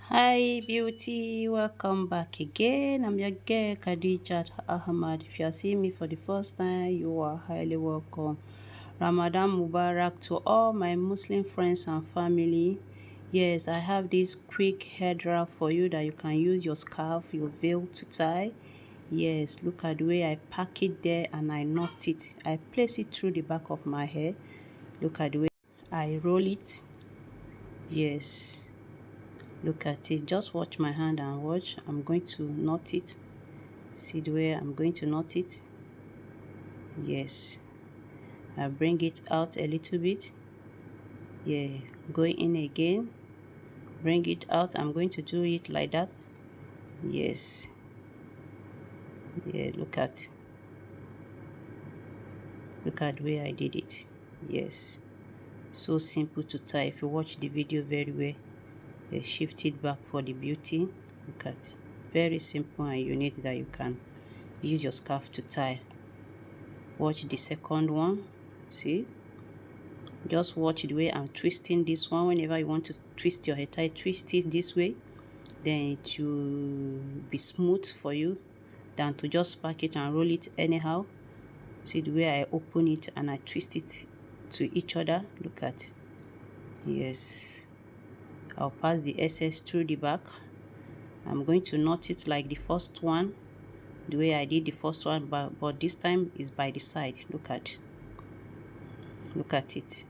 Hi beauty, welcome back again. I'm your girl Khadijat Ahmed. If you are seeing me for the first time, you are highly welcome. Ramadan Mubarak to all my Muslim friends and family. Yes, I have this quick head wrap for you that you can use your scarf, your veil to tie. Yes, look at the way I pack it there and I knot it. I place it through the back of my hair. Look at the way I roll it. Yes. Look at it. Just watch my hand and watch. I'm going to knot it. See the way I'm going to knot it. Yes. I bring it out a little bit. Yeah. Go in again. Bring it out. I'm going to do it like that. Yes. Yeah. Look at the way I did it. Yes. So simple to tie. If you watch the video very well, shift it back for the beauty. Look at, very simple and unique that you can use your scarf to tie. Watch the second one. See, just watch the way I'm twisting this one. Whenever you want to twist your hair tie, twist it this way, then it will be smooth for you than to just pack it and roll it anyhow. See the way I open it and I twist it to each other. Look at, yes, I'll pass the excess through the back. I'm going to knot it like the first one, the way I did the first one, but this time is by the side. Look at it.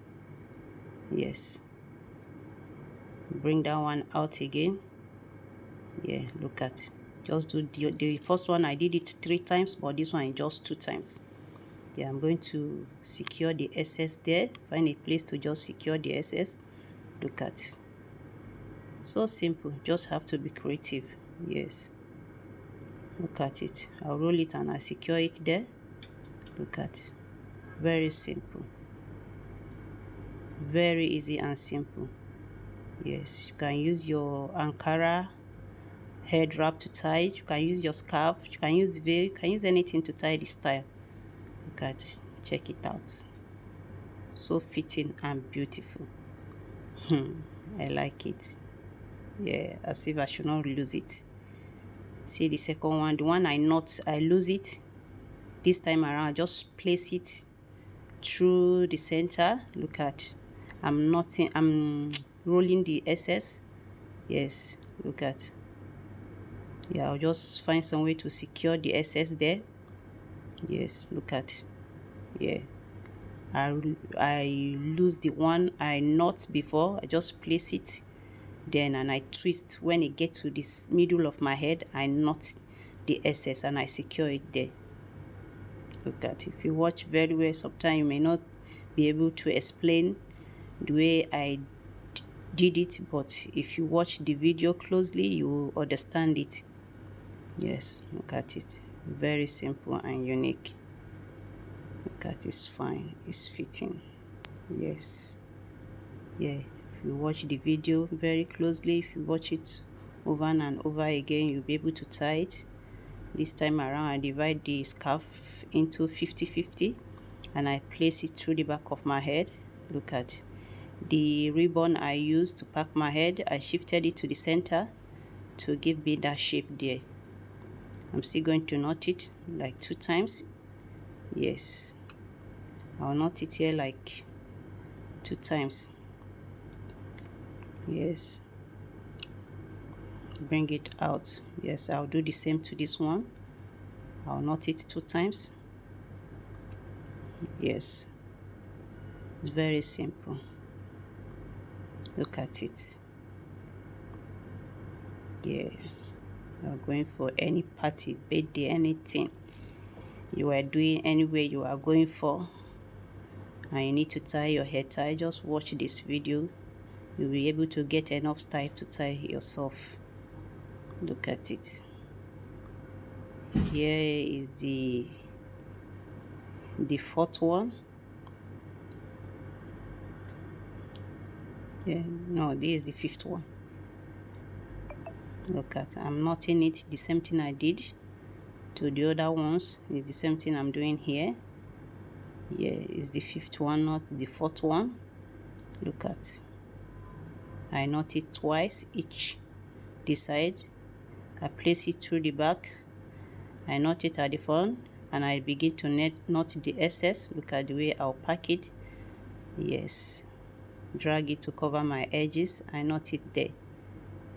Yes, bring that one out again. Yeah, look at, just do the first one I did it 3 times, but this one just 2 times. Yeah, I'm going to secure the excess there. Find a place to just secure the excess. Look at, so simple. Just have to be creative. Yes, look at it. I'll roll it and I secure it there. Look at, very simple, very easy and simple. Yes, you can use your Ankara head wrap to tie it. You can use your scarf, you can use veil, you can use anything to tie this style. Look at, check it out, so fitting and beautiful. I like it. Yeah, as if I should not lose it. See the second one, the one I lose it. This time around I just place it through the center. Look at, I'm rolling the excess. Yes, look at, yeah, I'll just find some way to secure the excess there. Yes, look at, yeah, I lose the one I knot before. I just place it then and I twist. When it gets to this middle of my head, I knot the excess and I secure it there. Look at, if you watch very well, sometimes you may not be able to explain the way I did it, but if you watch the video closely, you will understand it. Yes, look at it, very simple and unique. Look at, it's fine, it's fitting. Yes, yeah, if you watch the video very closely, if you watch it over and over again, you'll be able to tie it. This time around I divide the scarf into 50-50 and I place it through the back of my head. Look at the ribbon I used to pack my head, I shifted it to the center to give me that shape there. I'm still going to knot it like 2 times. Yes, I'll knot it here like 2 times. Yes, bring it out. Yes, I'll do the same to this one. I'll knot it 2 times. Yes, it's very simple. Look at it. Yeah, you're going for any party, birthday, anything you are doing, anywhere you are going for, and you need to tie your hair tie, just watch this video. You'll be able to get enough style to tie yourself. Look at it. Here is the fourth one. Yeah, no, this is the 5th one. Look at, I'm knotting it the same thing I did to the other ones. It's the same thing I'm doing here. Yeah, it's the 5th one, not the 4th one. Look at, I knot it twice each this side, I place it through the back, I knot it at the front, and I begin to knot the excess. Look at the way I'll pack it. Yes, drag it to cover my edges, I knot it there.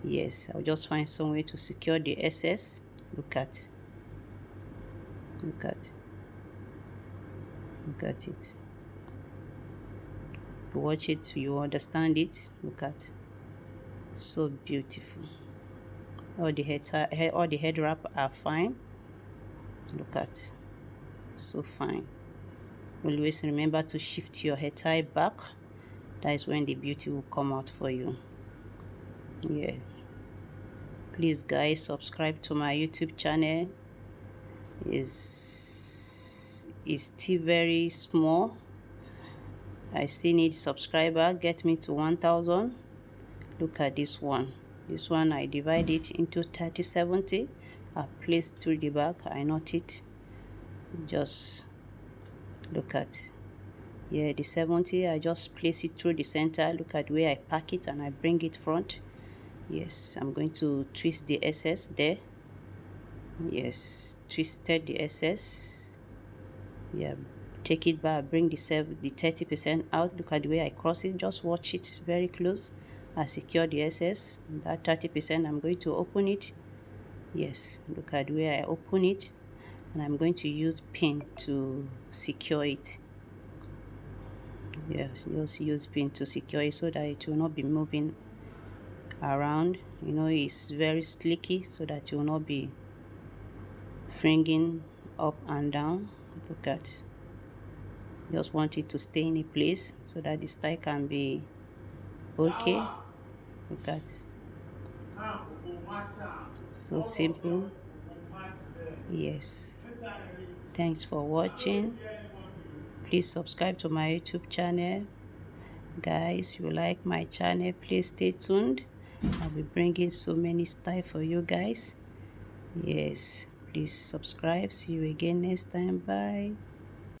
Yes, I'll just find some way to secure the excess. Look at it. If you watch it, you understand it. Look at, so beautiful. All the head wrap are fine. Look at, so fine. Always remember to shift your head tie back. That is when the beauty will come out for you. Yeah, please guys, subscribe to my YouTube channel. Is still very small. I still need subscriber. Get me to 1,000. Look at this one. This one I divide it into 30-70. I place through the back, I knot it. Just look at, yeah, the 70, I just place it through the center. Look at where I pack it and I bring it front. Yes, I'm going to twist the excess there. Yes, twisted the excess. Yeah, take it back, bring the 30% out. Look at the way I cross it. Just watch it very close. I secure the excess. That 30%, I'm going to open it. Yes, look at the way I open it, and I'm going to use pin to secure it. Yes, just use pin to secure it so that it will not be moving around. You know, it's very slicky, so that it will not be fringing up and down. Look at, just want it to stay in a place so that the style can be okay. Look at, so simple. Yes, thanks for watching. Please subscribe to my YouTube channel. Guys, if you like my channel, please stay tuned. I'll be bringing so many style for you guys. Yes, please subscribe. See you again next time. Bye.